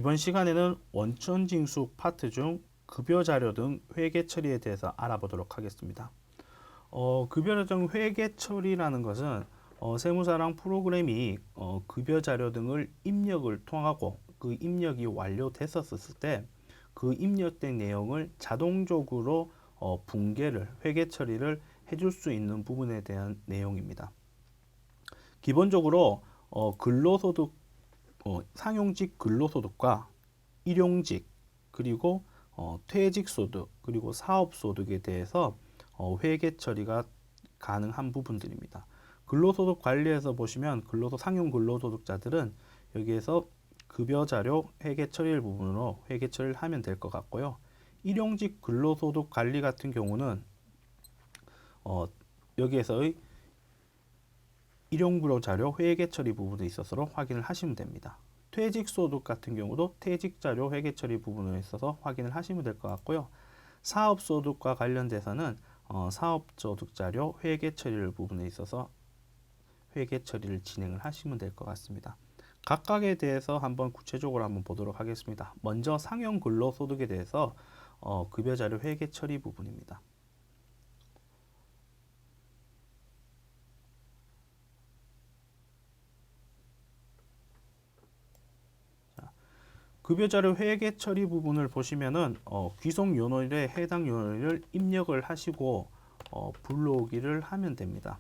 이번 시간에는 원천징수 파트 중 급여 자료 등 회계 처리에 대해서 알아보도록 하겠습니다. 급여 등 회계 처리라는 것은 세무사랑 프로그램이 급여 자료 등을 입력을 통하고 그 입력이 완료됐었을 때 그 입력된 내용을 자동적으로 붕괴를 회계 처리를 해줄 수 있는 부분에 대한 내용입니다. 기본적으로 근로소득 상용직 근로소득과 일용직 그리고 퇴직소득 그리고 사업소득에 대해서 회계 처리가 가능한 부분들입니다. 근로소득 관리에서 보시면 상용 근로소득자들은 여기에서 급여 자료 회계 처리를 부분으로 회계 처리를 하면 될 것 같고요. 일용직 근로소득 관리 같은 경우는 여기에서의 일용근로 자료 회계 처리 부분에 있어서 확인을 하시면 됩니다. 퇴직소득 같은 경우도 퇴직자료 회계 처리 부분에 있어서 확인을 하시면 될 것 같고요. 사업소득과 관련돼서는 사업소득 자료 회계 처리를 부분에 있어서 회계 처리를 진행을 하시면 될 것 같습니다. 각각에 대해서 한번 구체적으로 한번 보도록 하겠습니다. 먼저 상용 근로소득에 대해서 급여 자료 회계 처리 부분입니다. 급여 자료 회계 처리 부분을 보시면은 귀속 요일에 해당 요일을 입력을 하시고 불러오기를 하면 됩니다.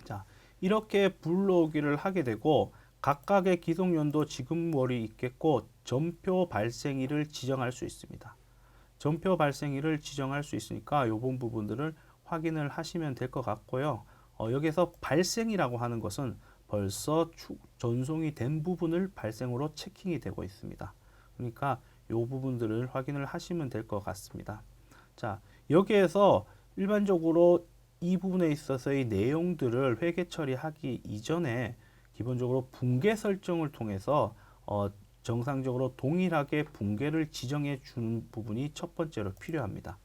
자, 이렇게 불러오기를 하게 되고 각각의 기속연도 지급월이 있겠고 전표 발생일을 지정할 수 있습니다. 전표 발생일을 지정할 수 있으니까 요번 부분들을 확인을 하시면 될 것 같고요. 여기서 발생이라고 하는 것은 벌써 전송이 된 부분을 발생으로 체킹이 되고 있습니다. 그러니까 이 부분들을 확인을 하시면 될 것 같습니다. 자, 여기에서 일반적으로 이 부분에 있어서의 내용들을 회계 처리하기 이전에 기본적으로 붕괴 설정을 통해서 정상적으로 동일하게 붕괴를 지정해 주는 부분이 첫 번째로 필요합니다.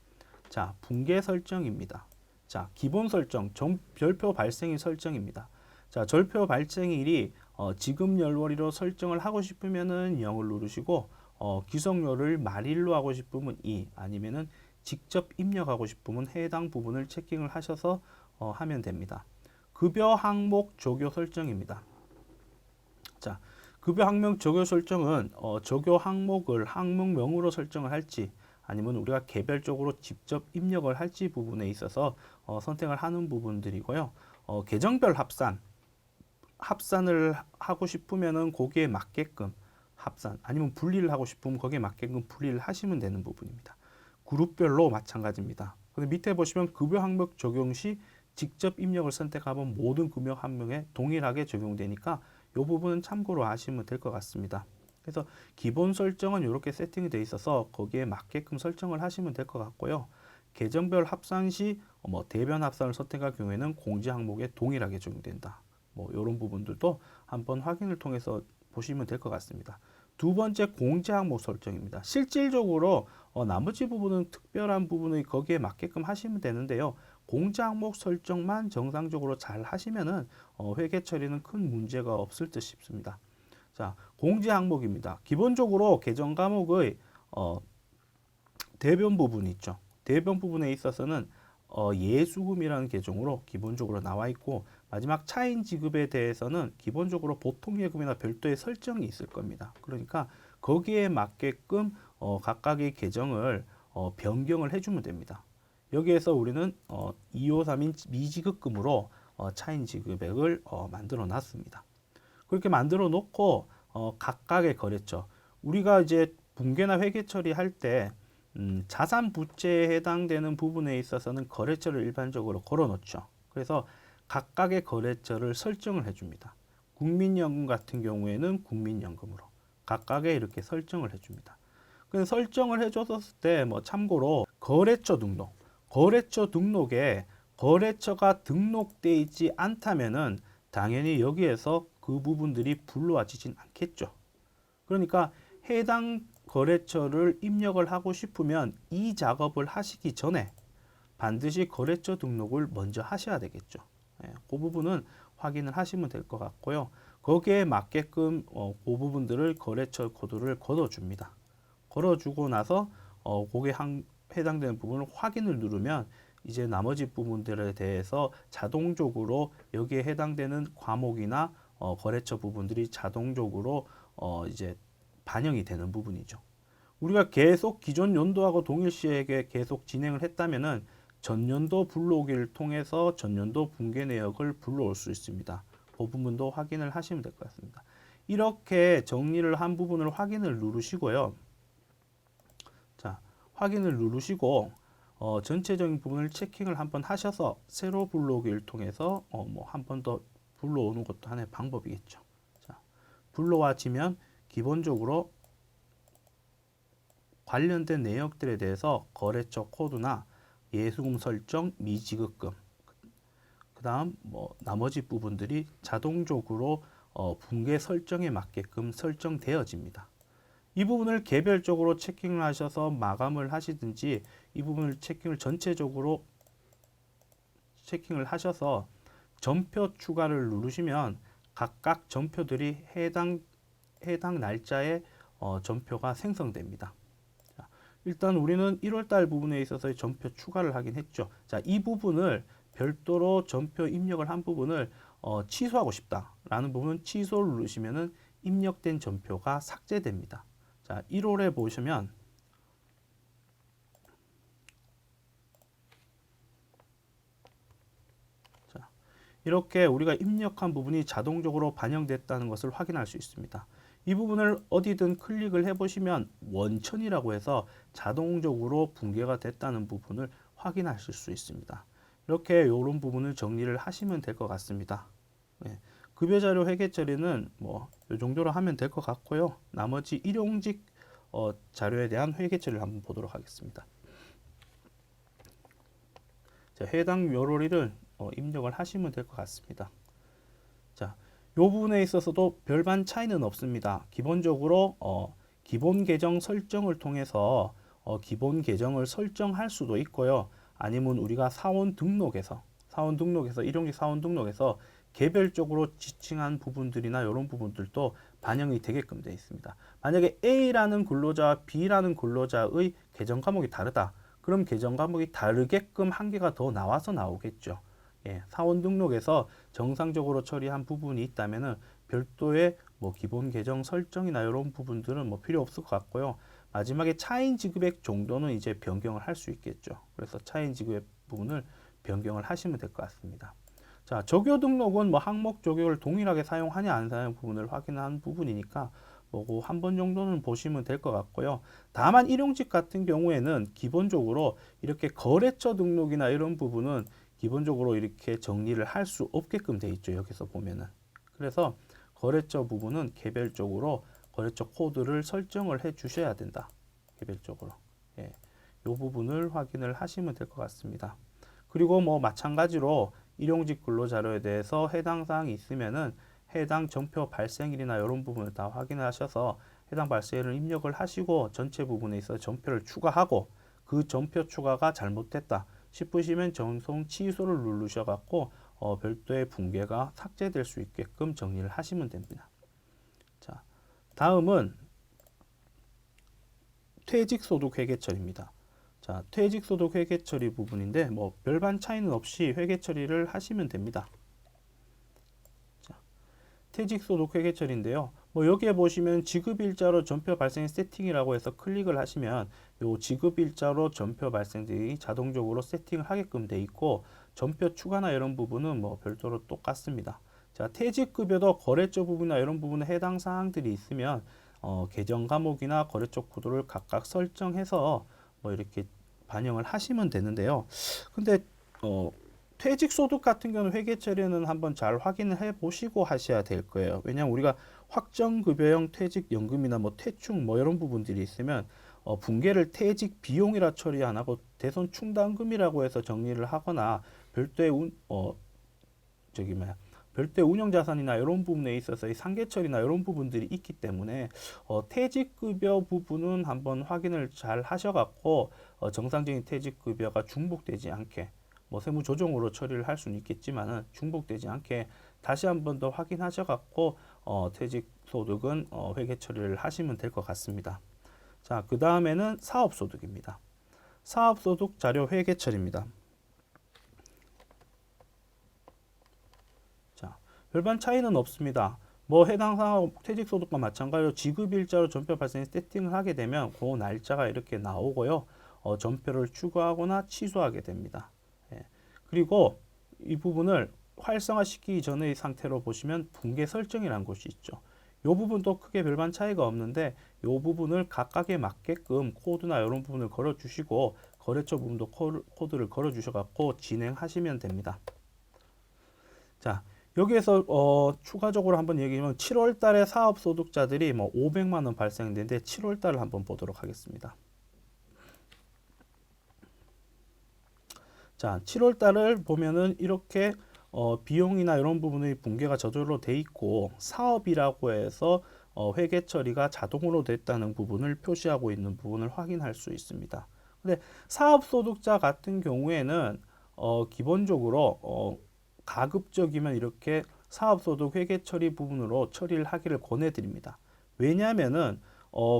자, 붕괴 설정입니다. 자, 기본 설정, 별표 발생일 설정입니다. 자, 절표 발생일이 지급 열월일로 설정을 하고 싶으면은 0을 누르시고 기속요를 말일로 하고 싶으면 2 아니면은 직접 입력하고 싶으면 해당 부분을 체킹을 하셔서 하면 됩니다. 급여 항목 적용 설정입니다. 자, 급여 항목 적용 설정은 적용 항목을 항목명으로 설정을 할지 아니면 우리가 개별적으로 직접 입력을 할지 부분에 있어서 선택을 하는 부분들이고요. 계정별 합산을 하고 싶으면은 거기에 맞게끔 합산 아니면 분리를 하고 싶으면 거기에 맞게끔 분리를 하시면 되는 부분입니다. 그룹별로 마찬가지입니다. 근데 밑에 보시면 급여 항목 적용 시 직접 입력을 선택하면 모든 급여 항목에 동일하게 적용되니까 이 부분은 참고로 하시면 될 것 같습니다. 그래서 기본 설정은 이렇게 세팅이 되어 있어서 거기에 맞게끔 설정을 하시면 될 것 같고요. 계정별 합산 시 대변 합산을 선택할 경우에는 공제 항목에 동일하게 적용된다. 이런 부분들도 한번 확인을 통해서 보시면 될 것 같습니다. 두 번째 공제 항목 설정입니다. 실질적으로 나머지 부분은 특별한 부분을 거기에 맞게끔 하시면 되는데요. 공제 항목 설정만 정상적으로 잘 하시면은 회계 처리는 큰 문제가 없을 듯 싶습니다. 자, 공제 항목입니다. 기본적으로 계정 과목의 대변 부분이 있죠. 대변 부분에 있어서는 예수금이라는 계정으로 기본적으로 나와 있고 마지막 차인 지급에 대해서는 기본적으로 보통예금이나 별도의 설정이 있을 겁니다. 그러니까 거기에 맞게끔 각각의 계정을 변경을 해주면 됩니다. 여기에서 우리는 2531 미지급금으로 차인 지급액을 만들어 놨습니다. 그렇게 만들어 놓고 각각의 거래처 우리가 이제 붕괴나 회계 처리할 때 자산 부채에 해당되는 부분에 있어서는 거래처를 일반적으로 걸어 놓죠. 그래서 각각의 거래처를 설정을 해줍니다. 국민연금 같은 경우에는 국민연금으로 각각의 이렇게 설정을 해줍니다. 그 설정을 해줬을 때 참고로 거래처 등록에 거래처가 등록되어 있지 않다면은 당연히 여기에서 그 부분들이 불러와지진 않겠죠. 그러니까 해당 거래처를 입력을 하고 싶으면 이 작업을 하시기 전에 반드시 거래처 등록을 먼저 하셔야 되겠죠. 그 부분은 확인을 하시면 될 것 같고요. 거기에 맞게끔 그 부분들을 거래처 코드를 걸어줍니다. 걸어주고 나서 거기에 해당되는 부분을 확인을 누르면 이제 나머지 부분들에 대해서 자동적으로 여기에 해당되는 과목이나 거래처 부분들이 자동적으로 이제 반영이 되는 부분이죠. 우리가 계속 기존 연도하고 동일시에 계속 진행을 했다면은 전년도 불러오기를 통해서 전년도 붕괴 내역을 불러올 수 있습니다. 그 부분도 확인을 하시면 될 것 같습니다. 이렇게 정리를 한 부분을 확인을 누르시고요. 자, 확인을 누르시고 전체적인 부분을 체킹을 한번 하셔서 새로 불러오기를 통해서 뭐 한 번 더 불러오는 것도 하나의 방법이겠죠. 자, 불러와지면 기본적으로 관련된 내역들에 대해서 거래처 코드나 예수금 설정, 미지급금, 그 다음 뭐 나머지 부분들이 자동적으로 붕괴 설정에 맞게끔 설정되어집니다. 이 부분을 개별적으로 체킹을 하셔서 마감을 하시든지 이 부분을 체킹을 전체적으로 체킹을 하셔서 전표 추가를 누르시면 각각 전표들이 해당 날짜에 전표가 생성됩니다. 자, 일단 우리는 1월달 부분에 있어서 전표 추가를 하긴 했죠. 자, 이 부분을 별도로 전표 입력을 한 부분을 취소하고 싶다라는 부분은 취소를 누르시면은 입력된 전표가 삭제됩니다. 자, 1월에 보시면 자, 이렇게 우리가 입력한 부분이 자동적으로 반영됐다는 것을 확인할 수 있습니다. 이 부분을 어디든 클릭을 해보시면 원천이라고 해서 자동적으로 붕괴가 됐다는 부분을 확인하실 수 있습니다. 이렇게 이런 부분을 정리를 하시면 될 것 같습니다. 네. 급여자료 회계 처리는 뭐 이 정도로 하면 될 것 같고요. 나머지 일용직 자료에 대한 회계 처리를 한번 보도록 하겠습니다. 자, 해당 요로리를 입력을 하시면 될 것 같습니다. 자, 이 부분에 있어서도 별반 차이는 없습니다. 기본적으로 기본 계정 설정을 통해서 기본 계정을 설정할 수도 있고요. 아니면 우리가 사원 등록에서 일용직 사원 등록에서 개별적으로 지칭한 부분들이나 이런 부분들도 반영이 되게끔 되어 있습니다. 만약에 A라는 근로자와 B라는 근로자의 계정 과목이 다르다. 그럼 계정 과목이 다르게끔 한 개가 더 나와서 나오겠죠. 예, 사원 등록에서 정상적으로 처리한 부분이 있다면은 별도의 뭐 기본 계정 설정이나 이런 부분들은 뭐 필요 없을 것 같고요. 마지막에 차인 지급액 정도는 이제 변경을 할 수 있겠죠. 그래서 차인 지급액 부분을 변경을 하시면 될 것 같습니다. 자, 적요 등록은 뭐 항목 적요를 동일하게 사용하냐 안 사용 부분을 확인한 부분이니까 뭐고 한 번 정도는 보시면 될 것 같고요. 다만 일용직 같은 경우에는 기본적으로 이렇게 거래처 등록이나 이런 부분은 기본적으로 이렇게 정리를 할 수 없게끔 돼 있죠. 여기서 보면은. 그래서 거래처 부분은 개별적으로 거래처 코드를 설정을 해 주셔야 된다. 개별적으로. 예. 이 부분을 확인을 하시면 될 것 같습니다. 그리고 뭐 마찬가지로 일용직 근로자료에 대해서 해당 사항이 있으면은 해당 전표 발생일이나 이런 부분을 다 확인하셔서 해당 발생일을 입력을 하시고 전체 부분에 있어 전표를 추가하고 그 전표 추가가 잘못됐다 싶으시면 전송 취소를 누르셔 갖고 별도의 붕괴가 삭제될 수 있게끔 정리를 하시면 됩니다. 자, 다음은 퇴직소득 회계처리입니다. 자, 퇴직소득 회계처리 부분인데 뭐 별반 차이는 없이 회계처리를 하시면 됩니다. 자, 퇴직소득 회계처리인데요. 뭐 여기에 보시면 지급일자로 전표 발생 세팅이라고 해서 클릭을 하시면 요 지급일자로 전표 발생들이 자동적으로 세팅을 하게끔 돼 있고 전표 추가나 이런 부분은 뭐 별도로 똑같습니다. 자, 퇴직급여도 거래처 부분이나 이런 부분에 해당 사항들이 있으면 계정 과목이나 거래처 코드를 각각 설정해서 뭐 이렇게 반영을 하시면 되는데요. 근데 퇴직소득 같은 경우는 회계처리는 한번 잘 확인을 해 보시고 하셔야 될 거예요. 왜냐하면 우리가 확정급여형 퇴직연금이나 뭐 퇴충 뭐 이런 부분들이 있으면 붕괴를 퇴직 비용이라 처리 안 하고 대손 충당금이라고 해서 정리를 하거나 별도의 별도의 운영자산이나 이런 부분에 있어서 상계처리나 이런 부분들이 있기 때문에 퇴직급여 부분은 한번 확인을 잘 하셔갖고 정상적인 퇴직급여가 중복되지 않게 뭐 세무 조정으로 처리를 할 수는 있겠지만은 중복되지 않게 다시 한 번 더 확인하셔 갖고 퇴직 소득은 회계 처리를 하시면 될 것 같습니다. 자, 그 다음에는 사업 소득입니다. 사업 소득 자료 회계 처리입니다. 자, 별반 차이는 없습니다. 뭐 해당 사업 퇴직 소득과 마찬가지로 지급 일자로 전표 발생 세팅을 하게 되면 그 날짜가 이렇게 나오고요. 전표를 추가하거나 취소하게 됩니다. 예. 그리고 이 부분을 활성화시키기 전의 상태로 보시면 붕괴 설정이라는 곳이 있죠. 이 부분도 크게 별반 차이가 없는데 이 부분을 각각에 맞게끔 코드나 이런 부분을 걸어 주시고 거래처 부분도 코드를 걸어 주셔 갖고 진행하시면 됩니다. 자, 여기에서 추가적으로 한번 얘기하면 7월 달에 사업 소득자들이 뭐 500만 원 발생했는데 7월 달을 한번 보도록 하겠습니다. 자, 7월 달을 보면은 이렇게 비용이나 이런 부분의 붕괴가 저절로 돼 있고 사업이라고 해서 회계 처리가 자동으로 됐다는 부분을 표시하고 있는 부분을 확인할 수 있습니다. 근데 사업 소득자 같은 경우에는 기본적으로 가급적이면 이렇게 사업소득 회계 처리 부분으로 처리를 하기를 권해드립니다. 왜냐하면은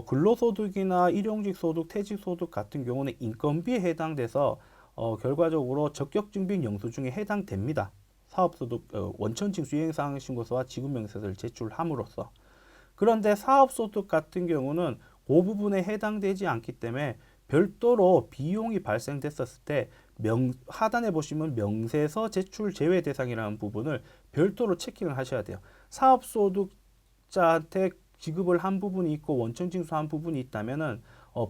근로소득이나 일용직 소득, 퇴직 소득 같은 경우는 인건비에 해당돼서 결과적으로 적격증빙 영수증에 해당됩니다. 사업소득 원천징수 이행사항신고서와 지급명세서를 제출함으로써. 그런데 사업소득 같은 경우는 그 부분에 해당되지 않기 때문에 별도로 비용이 발생됐었을 때 하단에 보시면 명세서 제출 제외 대상이라는 부분을 별도로 체킹을 하셔야 돼요. 사업소득자한테 지급을 한 부분이 있고 원천징수한 부분이 있다면은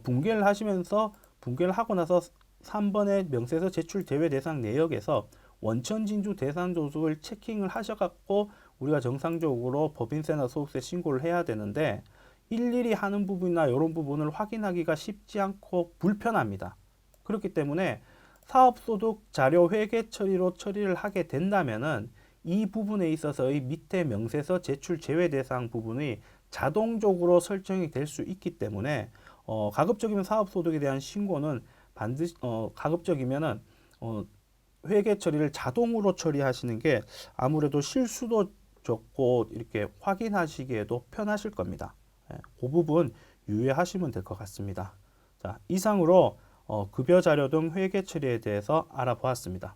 붕괴를 하시면서 붕괴를 하고 나서 3번의 명세서 제출 제외 대상 내역에서 원천징수 대상 조속을 체킹을 하셔갖고 우리가 정상적으로 법인세나 소득세 신고를 해야 되는데 일일이 하는 부분이나 이런 부분을 확인하기가 쉽지 않고 불편합니다. 그렇기 때문에 사업소득 자료 회계 처리로 처리를 하게 된다면은 이 부분에 있어서의 밑에 명세서 제출 제외 대상 부분이 자동적으로 설정이 될 수 있기 때문에 가급적이면 사업소득에 대한 신고는 반드시 가급적이면은 회계 처리를 자동으로 처리하시는 게 아무래도 실수도 적고 이렇게 확인하시기에도 편하실 겁니다. 예, 그 부분 유의하시면 될 것 같습니다. 자, 이상으로 급여 자료 등 회계 처리에 대해서 알아보았습니다.